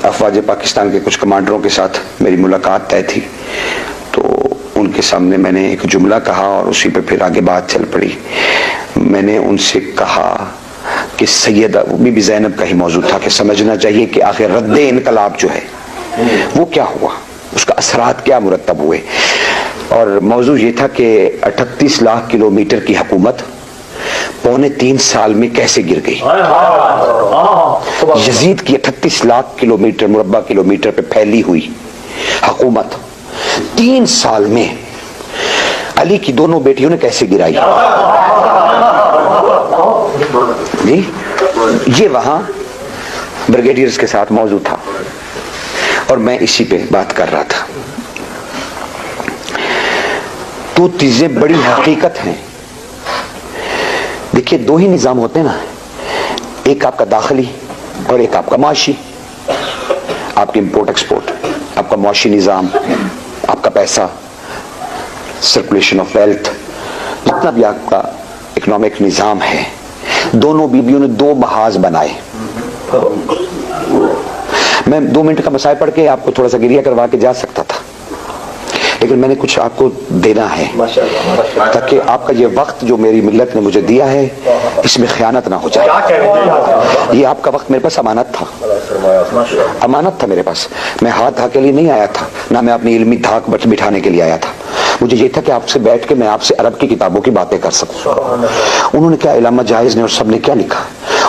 افواج پاکستان کے کچھ کمانڈروں کے ساتھ میری ملاقات طے تھی، تو ان کے سامنے میں نے ایک جملہ کہا اور اسی پہ پھر آگے بات چل پڑی۔ میں نے ان سے کہا کہ سیدہ بی بی زینب کا ہی موضوع تھا کہ سمجھنا چاہیے کہ آخر رد انقلاب جو ہے وہ کیا ہوا، اس کا اثرات کیا مرتب ہوئے، اور موضوع یہ تھا کہ 38 لاکھ کلومیٹر کی حکومت 2.25 سال میں کیسے گر گئی۔ یزید کی 38 لاکھ کلومیٹر مربع کلومیٹر پہ پھیلی ہوئی حکومت 3 سال میں علی کی دونوں بیٹیوں نے کیسے گرائی۔ جی یہ وہاں بریگیڈیئرز کے ساتھ موضوع تھا اور میں اسی پہ بات کر رہا تھا۔ تو چیزیں بڑی حقیقت ہیں۔ دیکھیے 2 ہی نظام ہوتے ہیں نا، ایک آپ کا داخلی اور ایک آپ کا معاشی، آپ کی امپورٹ ایکسپورٹ، آپ کا معاشی نظام، آپ کا پیسہ، سرکولیشن آف ویلتھ، جتنا بھی آپ کا اکنامک نظام ہے، دونوں بیویوں نے 2 محاذ بنائے۔ میں 2 منٹ کا مسائل پڑھ کے آپ کو تھوڑا سا گریہ کروا کے جا سکتا تھا، لیکن میں نے کچھ آپ کو دینا ہے تاکہ آپ کا یہ وقت جو میری ملت نے مجھے دیا ہے اس میں خیانت نہ ہو جائے۔ یہ آپ کا وقت میرے پاس امانت تھا، امانت تھا میرے پاس۔ میں ہاتھ کے لیے نہیں آیا تھا، نہ میں اپنی علمی دھاک بٹھانے کے لیے آیا تھا۔ مجھے یہ تھا کہ آپ سے بیٹھ کے میں آپ سے عرب کی کتابوں کی باتیں کر سکوں۔ انہوں نے کیا، علامہ جائز نے اور سب نے کیا لکھا،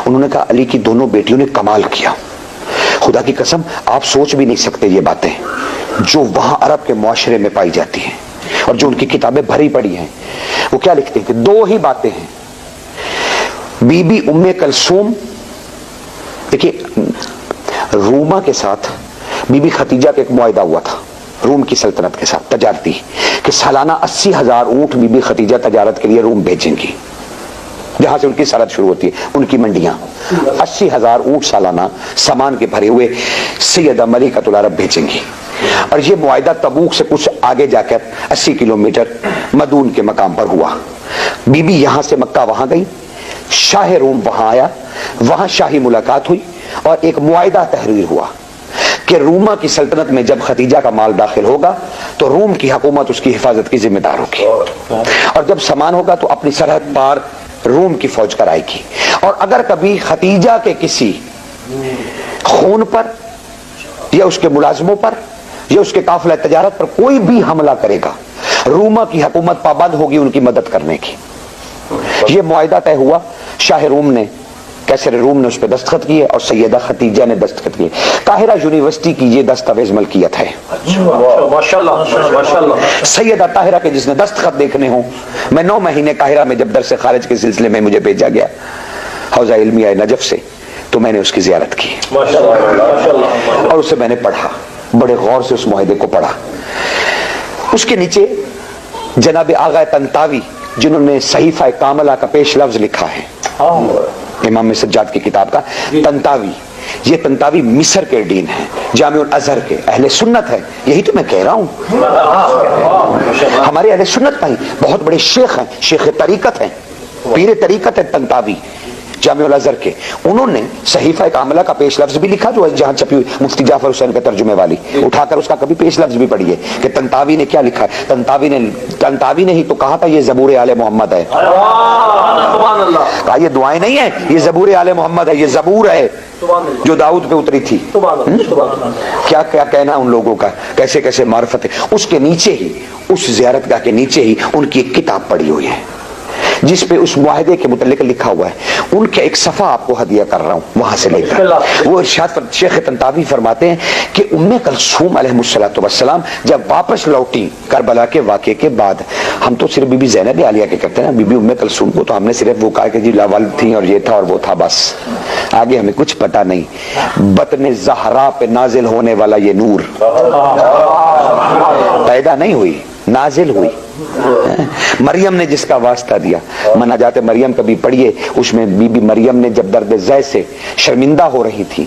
انہوں نے کہا علی کی دونوں بیٹیوں نے کمال کیا۔ خدا کی قسم آپ سوچ بھی نہیں سکتے یہ باتیں جو وہاں عرب کے معاشرے میں پائی جاتی ہیں اور جو ان کی کتابیں بھری پڑی ہیں۔ وہ کیا لکھتے ہیں کہ 2 ہی باتیں ہیں۔ بی بی ام کلثوم، دیکھیے روما کے ساتھ بی بی ختیجہ کا ایک معاہدہ ہوا تھا روم کی سلطنت کے ساتھ تجارتی، کہ سالانہ 80,000 اونٹ بی بی ختیجہ تجارت کے لیے روم بھیجیں گی، جہاں سے ان کی سرحد شروع ہوتی ہے، ان کی منڈیاں 80,000 اونٹ سالانہ سامان کے بھرے ہوئے سیدہ ملکۃ العرب بھیجیں گی۔ اور یہ معاہدہ تبوک سے کچھ آگے جا کر 80 کلومیٹر مدون کے مقام پر ہوا۔ بی بی یہاں سے مکہ وہاں گئی، شاہ روم وہاں آیا، وہاں شاہی ملاقات ہوئی اور ایک معاہدہ تحریر ہوا کہ روما کی سلطنت میں جب ختیجہ کا مال داخل ہوگا تو روم کی حکومت اس کی حفاظت کی ذمہ دار ہوگی، اور جب سامان ہوگا تو اپنی سرحد پار روم کی فوج کرائے گی، اور اگر کبھی ختیجہ کے کسی خون پر یا اس کے ملازموں پر یا اس کے قافلہ تجارت پر کوئی بھی حملہ کرے گا، روما کی حکومت پابند ہوگی ان کی مدد کرنے کی۔ یہ معاہدہ طے ہوا، شاہ روم نے، کیسر روم نے اس پہ دستخط کیے اور سیدہ ختیجہ نے دستخط کیے۔ قاہرہ یونیورسٹی کی یہ دستاویز ملکیت ہے۔ سیدہ طاہرہ کے جس نے دستخط دیکھنے ہوں، میں 9 مہینے قاہرہ میں جب درس خارج کے سلسلے میں مجھے بھیجا گیا حوزہ علمیہ نجف سے، تو میں نے اس کی زیارت کی اور اسے میں نے پڑھا، بڑے غور سے اس معاہدے کو پڑھا۔ اس کے نیچے جناب آغا طنطاوی جنہوں نے صحیفہ کاملہ کا پیش لفظ لکھا ہے، امام سجاد کی کتاب کا، طنطاوی، یہ طنطاوی مصر کے ڈین ہیں، جامع الازہر کے، اہل سنت ہے، یہی تو میں کہہ رہا ہوں۔ ہمارے اہل سنت نہیں، بہت بڑے شیخ ہیں، شیخ طریقت ہیں، پیر طریقت ہے طنطاوی جامع الازہر کے۔ انہوں نے صحیفہ کاملہ کا پیش لفظ بھی لکھا جو جہاں چھپی ہوئی مفتی جعفر حسین کے ترجمے والی، اٹھا کر اس کا کبھی پیش لفظ بھی پڑھیے کہ طنطاوی نے کیا لکھا ہے۔ طنطاوی نے ہی تو کہا تھا یہ زبور آل محمد ہے، کہا یہ دعائیں نہیں ہیں، یہ زبور آل محمد ہے، یہ زبور ہے جو داؤد پہ اتری تھی۔ کیا کیا کہنا ان لوگوں کا، کیسے کیسے معرفت ہے۔ اس کے نیچے ہی، اس زیارت گاہ کے نیچے ہی ان کی ایک کتاب پڑی ہوئی ہے جس پہ اس معاہدے کے متعلق لکھا ہوا ہے۔ ان کے ایک صفحہ آپ کو ہدیہ کر رہا ہوں وہاں سے لے کر۔ وہ ارشاد شیخ طنطاوی فرماتے ہیں کہ ام کلثوم علیہ السلام جب واپس لوٹی کربلا کے واقعے کے بعد، ہم تو صرف بی بی زینب عالیہ کے کرتے ہیں نا، بی بی ام کلثوم کو تو ہم نے صرف وہ کہا کہ جی لاوالد تھیں اور یہ تھا اور وہ تھا، بس آگے ہمیں کچھ پتا نہیں۔ بطن زہرا پہ نازل ہونے والا یہ نور پیدا نہیں ہوئی، نازل ہوئی۔ مریم نے جس کا واسطہ دیا، مناجات مریم کبھی پڑھیے، اس میں بی بی مریم نے جب درد زے سے شرمندہ ہو رہی تھی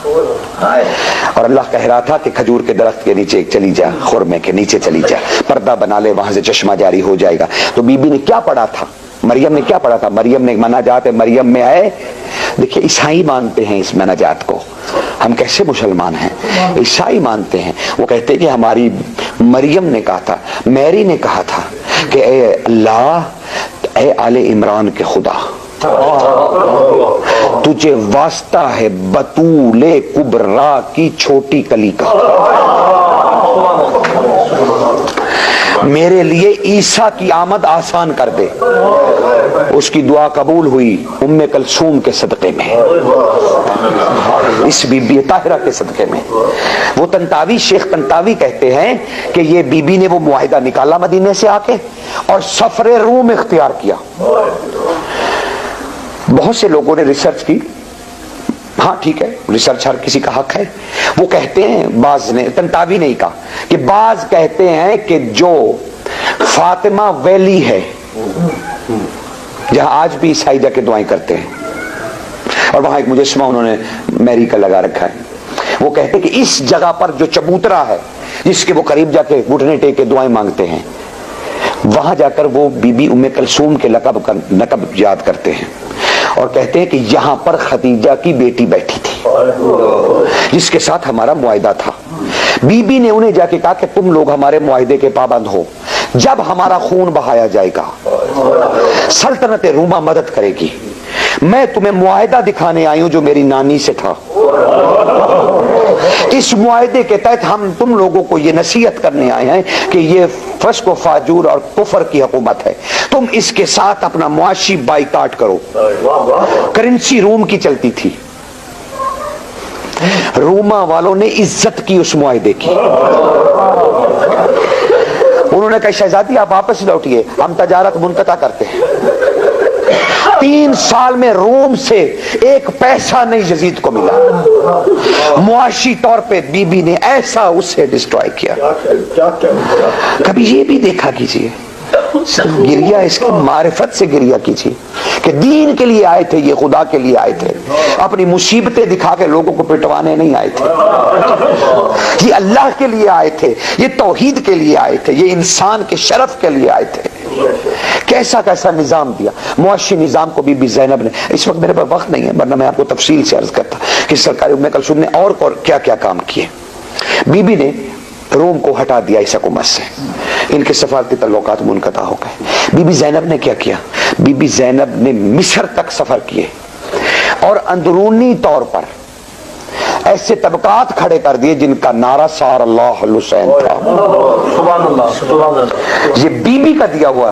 اور اللہ کہہ رہا تھا کہ کھجور کے درخت کے نیچے چلی جا، خرمے کے نیچے چلی جا، پردہ بنا لے، وہاں سے چشمہ جاری ہو جائے گا، تو بی بی نے کیا پڑھا تھا مریم نے کیا پڑھا تھا؟ مریم نے مناجات مریم میں ہے. دیکھیے عیسائی مانتے ہیں اس مناجات کو, ہم کیسے مسلمان ہیں؟ عیسائی مانتے ہیں. وہ کہتے ہیں کہ ہماری مریم نے کہا تھا, میری نے کہا تھا کہ اے اللہ, اے آل عمران کے خدا, تجھے واسطہ ہے بطول کبرا کی چھوٹی کلی کا, میرے لیے عیسیٰ کی آمد آسان کر دے. اس کی دعا قبول ہوئی ام کلثوم کے صدقے میں, اس بی بی طاہرہ کے صدقے میں. وہ طنطاوی, شیخ طنطاوی کہتے ہیں کہ یہ بی بی نے وہ معاہدہ نکالا مدینے سے آ کے اور سفر روم اختیار کیا. بہت سے لوگوں نے ریسرچ کی, ہاں ٹھیک ہے, ریسرچ ہر کسی کا حق ہے. وہ کہتے ہیں, بعض نے, طنطاوی نہیں کہا, کہ بعض کہتے ہیں کہ جو فاطمہ ویلی ہے جہاں آج بھی عیسائی جا کے دعائیں کرتے ہیں, اور وہاں ایک مجسمہ انہوں نے میری کا لگا رکھا ہے, وہ کہتے ہیں کہ اس جگہ پر جو چبوترا ہے جس کے وہ قریب جا کے گھٹنے ٹیک کے دعائیں مانگتے ہیں, وہاں جا کر وہ بی بی ام کلثوم کے لقب یاد کرتے ہیں, اور کہتے ہیں کہ یہاں پر خدیجہ کی بیٹی بیٹھی تھی جس کے ساتھ ہمارا معاہدہ تھا. بی بی نے انہیں جا کے کہا کہ تم لوگ ہمارے معاہدے کے پابند ہو, جب ہمارا خون بہایا جائے گا سلطنت روما مدد کرے گی. میں تمہیں معاہدہ دکھانے آئی ہوں جو میری نانی سے تھا. اس معاہدے کے تحت ہم تم لوگوں کو یہ نصیحت کرنے آئے ہیں کہ یہ فسق و فاجور اور کفر کی حکومت ہے, تم اس کے ساتھ اپنا معاشی بائیکاٹ کرو. کرنسی روم کی چلتی تھی, روما والوں نے عزت کی اس معاہدے کی. انہوں نے کہا شہزادی آپ واپس لوٹیے, ہم تجارت منقطع کرتے ہیں. 3 سال میں روم سے ایک پیسہ نہیں یزید کو ملا. معاشی طور پہ بی بی نے ایسا اسے ڈسٹرائے کیا. کبھی یہ بھی دیکھا کیجئے, گریا اس کی معرفت سے گریا کیجئے کہ دین کے لیے آئے تھے, یہ خدا کے لیے آئے تھے, اپنی مصیبتیں دکھا کے لوگوں کو پٹوانے نہیں آئے تھے. یہ اللہ کے لیے آئے تھے, یہ توحید کے لیے آئے تھے, یہ انسان کے شرف کے لیے آئے تھے. کیسا کیسا نظام دیا. معاشی نظام کو بی بی زینب نے, اس وقت میرے پاس وقت نہیں ہے ورنہ میں آپ کو تفصیل سے عرض کرتا کہ سرکار ام کلثوم نے اور کیا کیا کام کیے. بی بی نے روم کو ہٹا دیا اس حکومت سے, ان کے سفارتی تعلقات منقطع ہو گئے. بی بی زینب نے کیا کیا؟ بی بی زینب نے مصر تک سفر کیے اور اندرونی طور پر ایسے طبقات کھڑے کر دیے جن کا نعرہ سار اللہ حسین تھا. یہ بی بی کا دیا ہوا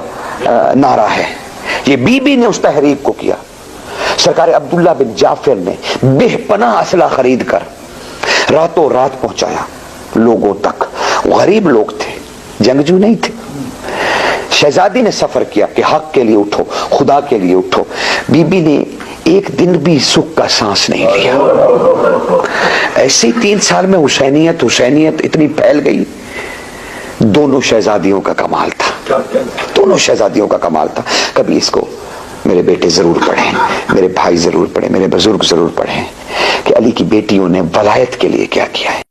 نعرہ ہے, یہ بی بی نے اس تحریک کو کیا. سرکار عبداللہ بن جعفر نے بے پناہ اسلحہ خرید کر راتوں رات پہنچایا لوگوں تک. غریب لوگ تھے, جنگجو نہیں تھے. شہزادی نے سفر کیا کہ حق کے لیے اٹھو, خدا کے لیے اٹھو. بی بی نے ایک دن بھی سکھ کا سانس نہیں لیا. ایسے ہی 3 سال میں حسینیت اتنی پھیل گئی. دونوں شہزادیوں کا کمال تھا, دونوں شہزادیوں کا کمال تھا. کبھی اس کو میرے بیٹے ضرور پڑھیں, میرے بھائی ضرور پڑھیں, میرے بزرگ ضرور پڑھیں کہ علی کی بیٹیوں نے ولایت کے لیے کیا کیا ہے.